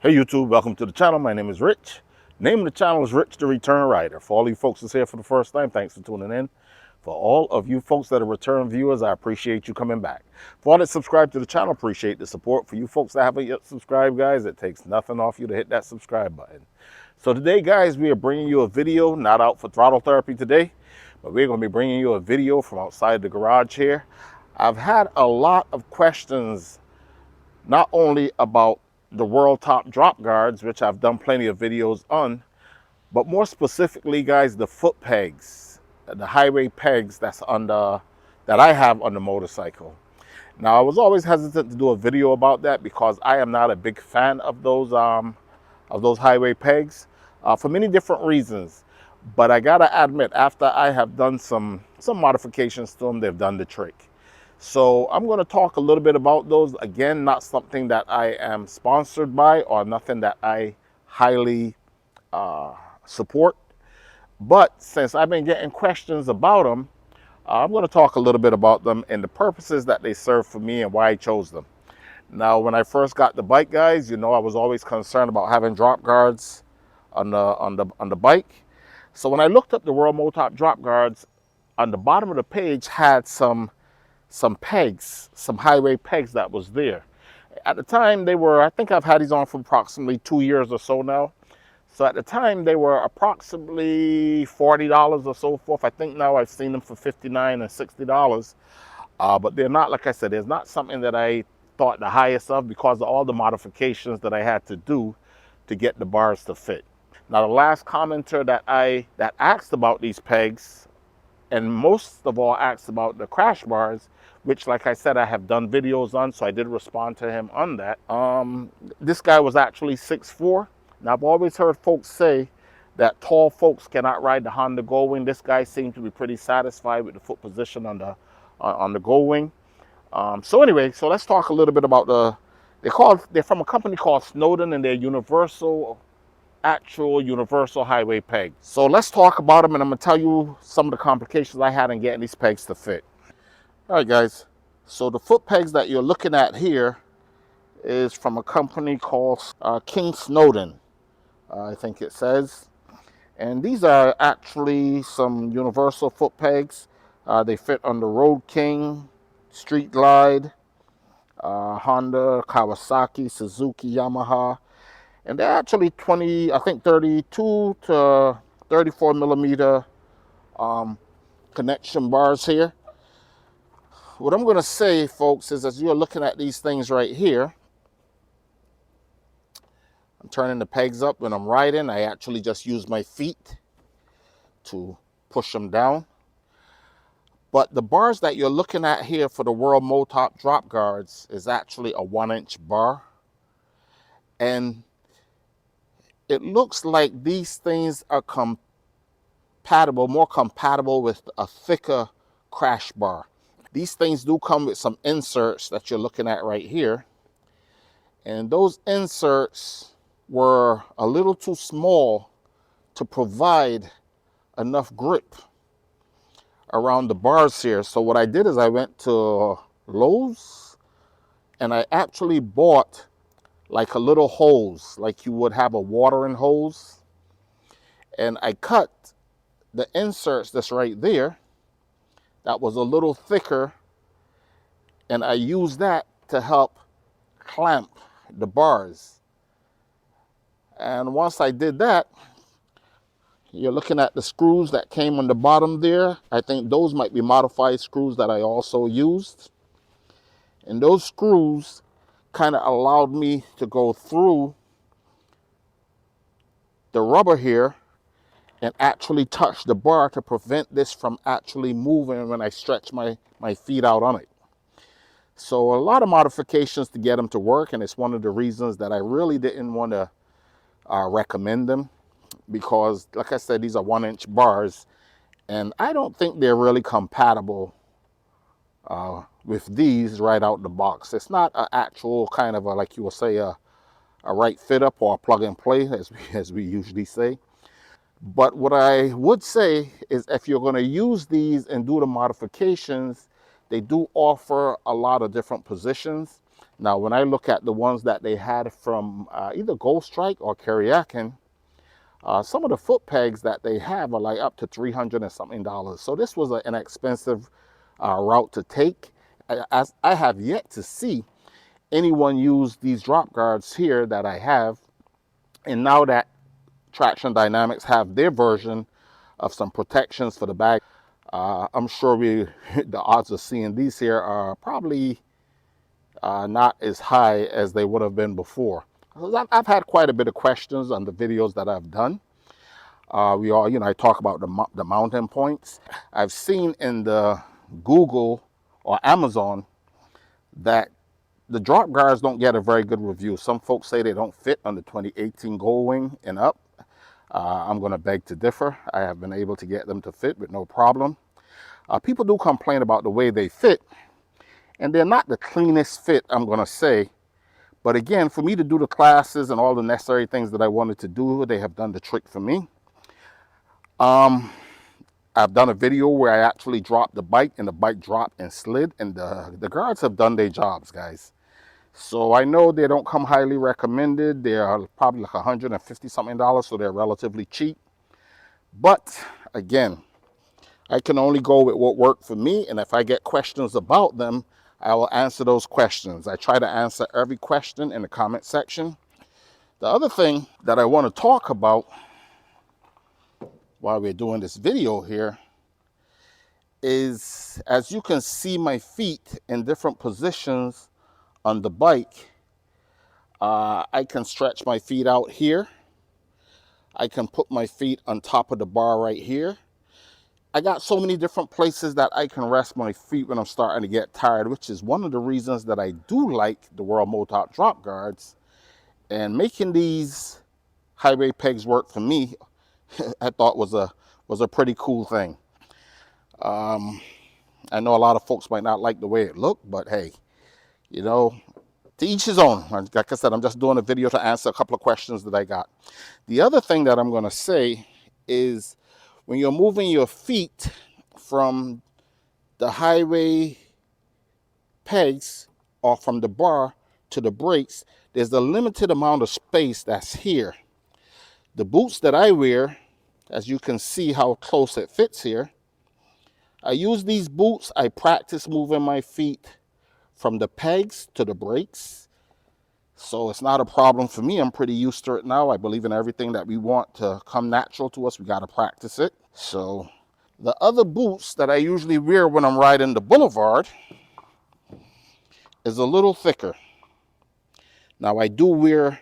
Hey YouTube, welcome to the channel. My name is Rich. Name of the channel is Rich the Return Rider. For all you folks that's here for the first time, thanks for tuning in. For all of you folks that are return viewers, I appreciate you coming back. For all that subscribe to the channel, appreciate the support. For you folks that haven't yet subscribed, guys, it takes nothing off you to hit that subscribe button. So today, guys, we are bringing you a video, not out for throttle therapy today, but we're going to be bringing you a video from outside the garage here. I've had a lot of questions not only about the Worldmotop drop guards, which I've done plenty of videos on, but more specifically, guys, the foot pegs, the highway pegs that I have on the motorcycle. Now, I was always hesitant to do a video about that because I am not a big fan of those highway pegs for many different reasons. But I gotta admit, after I have done some modifications to them, they've done the trick. So I'm going to talk a little bit about those. Again, not something that I am sponsored by or nothing that I highly support. But since I've been getting questions about them, I'm going to talk a little bit about them and the purposes that they serve for me and why I chose them. Now, when I first got the bike, guys, you know, I was always concerned about having drop guards on the bike. So when I looked up the Worldmotop drop guards, on the bottom of the page had some pegs, some highway pegs that was there. At the time they were, I think I've had these on for approximately 2 years or so now. So at the time they were approximately $40 or so forth. I think now I've seen them for $59 and $60. But they're not, like I said, it's not something that I thought the highest of because of all the modifications that I had to do to get the bars to fit. Now the last commenter that asked about these pegs, and most of all asked about the crash bars, which, like I said, I have done videos on, so I did respond to him on that. This guy was actually 6'4". Now, I've always heard folks say that tall folks cannot ride the Honda Goldwing. This guy seemed to be pretty satisfied with the foot position on the Goldwing. So anyway, so let's talk a little bit about they're from a company called Snowden, and they're actual universal highway peg. So let's talk about them, and I'm going to tell you some of the complications I had in getting these pegs to fit. All right, guys. So the foot pegs that you're looking at here is from a company called King Snowden, I think it says. And these are actually some universal foot pegs. They fit on the Road King, Street Glide, Honda, Kawasaki, Suzuki, Yamaha. And they're actually 32 to 34 millimeter connection bars here. What I'm going to say, folks, is as you're looking at these things right here, I'm turning the pegs up when I'm riding. I actually just use my feet to push them down. But the bars that you're looking at here for the Worldmotop drop guards is actually a 1-inch bar. And it looks like these things are more compatible with a thicker crash bar. These things do come with some inserts that you're looking at right here. And those inserts were a little too small to provide enough grip around the bars here. So what I did is I went to Lowe's and I actually bought like a little hose, like you would have a watering hose. And I cut the inserts that's right there that was a little thicker, and I used that to help clamp the bars. And once I did that, you're looking at the screws that came on the bottom there. I think those might be modified screws that I also used. And those screws kind of allowed me to go through the rubber here and actually touch the bar to prevent this from actually moving when I stretch my feet out on it. So a lot of modifications to get them to work, and it's one of the reasons that I really didn't want to recommend them, because like I said, these are 1-inch bars and I don't think they're really compatible with these right out the box. It's not an actual kind of like you will say a right fit up or a plug and play as we usually say. But what I would say is if you're going to use these and do the modifications, they do offer a lot of different positions. Now, when I look at the ones that they had from either Gold Strike or Kariakin, some of the foot pegs that they have are like up to $300 and something. So this was an expensive route to take. As I have yet to see anyone use these drop guards here that I have. And now that Traction Dynamics have their version of some protections for the bag, I'm sure the odds of seeing these here are probably not as high as they would have been before. I've had quite a bit of questions on the videos that I've done. I talk about the mounting points. I've seen in the Google or Amazon that the drop guards don't get a very good review. Some folks say they don't fit on the 2018 Goldwing and up. I'm going to beg to differ. I have been able to get them to fit with no problem. People do complain about the way they fit, and they're not the cleanest fit, I'm going to say. But again, for me to do the classes and all the necessary things that I wanted to do, they have done the trick for me. I've done a video where I actually dropped the bike, and the bike dropped and slid, and the guards have done their jobs, guys. So I know they don't come highly recommended. They're probably like $150 something, so they're relatively cheap. But again, I can only go with what worked for me, and if I get questions about them, I will answer those questions. I try to answer every question in the comment section. The other thing that I want to talk about while we're doing this video here is, as you can see my feet in different positions on the bike, I can stretch my feet out here. I can put my feet on top of the bar right here. I got so many different places that I can rest my feet when I'm starting to get tired, which is one of the reasons that I do like the Worldmotop drop guards. And making these highway pegs work for me, I thought was a pretty cool thing. I know a lot of folks might not like the way it looked, but hey, to each his own. Like I said, I'm just doing a video to answer a couple of questions that I got. The other thing that I'm going to say is, when you're moving your feet from the highway pegs or from the bar to the brakes, there's a limited amount of space that's here. The boots that I wear, as you can see how close it fits here, I use these boots. I practice moving my feet from the pegs to the brakes. So it's not a problem for me. I'm pretty used to it now. I believe in everything that we want to come natural to us. We got to practice it. So the other boots that I usually wear when I'm riding the boulevard is a little thicker. Now I do wear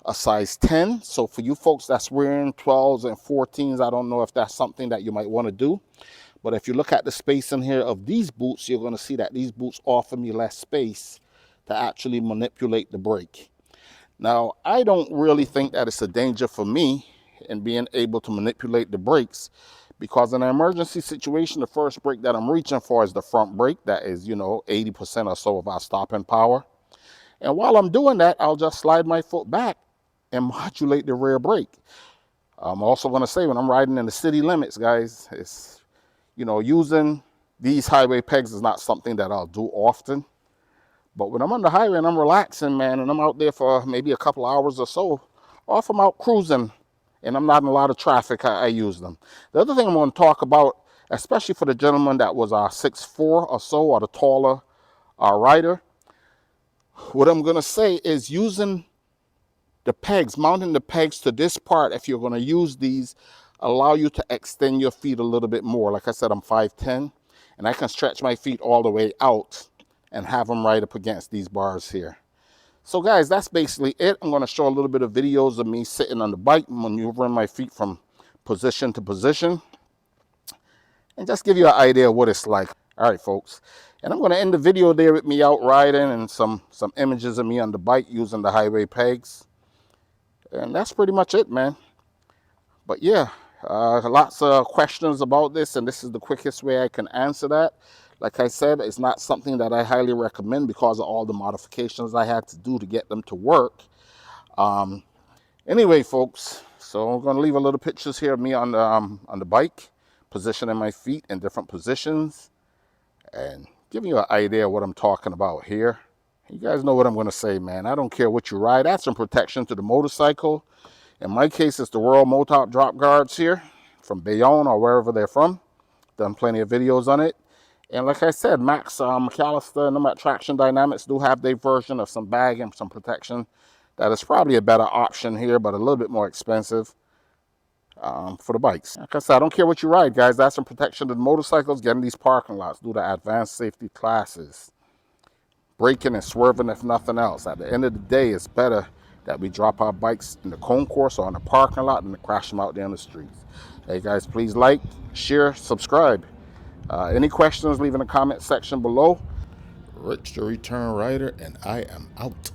a size 10. So for you folks that's wearing 12s and 14s, I don't know if that's something that you might want to do. But if you look at the space in here of these boots, you're going to see that these boots offer me less space to actually manipulate the brake. Now, I don't really think that it's a danger for me in being able to manipulate the brakes, because in an emergency situation, the first brake that I'm reaching for is the front brake. That is, 80% or so of our stopping power. And while I'm doing that, I'll just slide my foot back and modulate the rear brake. I'm also going to say, when I'm riding in the city limits, guys, it's, using these highway pegs is not something that I'll do often. But when I'm on the highway and I'm relaxing, man, and I'm out there for maybe a couple hours or so, or if I'm out cruising and I'm not in a lot of traffic, I use them. The other thing I'm going to talk about, especially for the gentleman that was 6'4" or so, or the taller rider, what I'm going to say is using the pegs, mounting the pegs to this part, if you're going to use these, allow you to extend your feet a little bit more. Like I said, I'm 5'10", and I can stretch my feet all the way out and have them right up against these bars here. So guys, that's basically it. I'm going to show a little bit of videos of me sitting on the bike, maneuvering my feet from position to position, and just give you an idea of what it's like. All right, folks. And I'm going to end the video there with me out riding and some images of me on the bike using the highway pegs. And that's pretty much it, man. But yeah, lots of questions about this, and this is the quickest way I can answer that. Like I said, it's not something that I highly recommend because of all the modifications I had to do to get them to work. Anyway, folks, so I'm going to leave a little pictures here of me on the bike, positioning my feet in different positions, and giving you an idea of what I'm talking about here. You guys know what I'm going to say, man. I don't care what you ride. Add some protection to the motorcycle. In my case, it's the Worldmotop drop guards here from Bayonne or wherever they're from. Done plenty of videos on it. And like I said, Max McAllister and them at Traction Dynamics do have their version of some bag and some protection. That is probably a better option here, but a little bit more expensive for the bikes. Like I said, I don't care what you ride, guys. That's some protection to the motorcycles. Get in these parking lots. Do the advanced safety classes. Braking and swerving if nothing else. At the end of the day, it's better that we drop our bikes in the concourse or in the parking lot than to crash them out there on the streets. Hey guys, please like, share, subscribe. Any questions, leave in the comment section below. Rich the Return Rider, and I am out.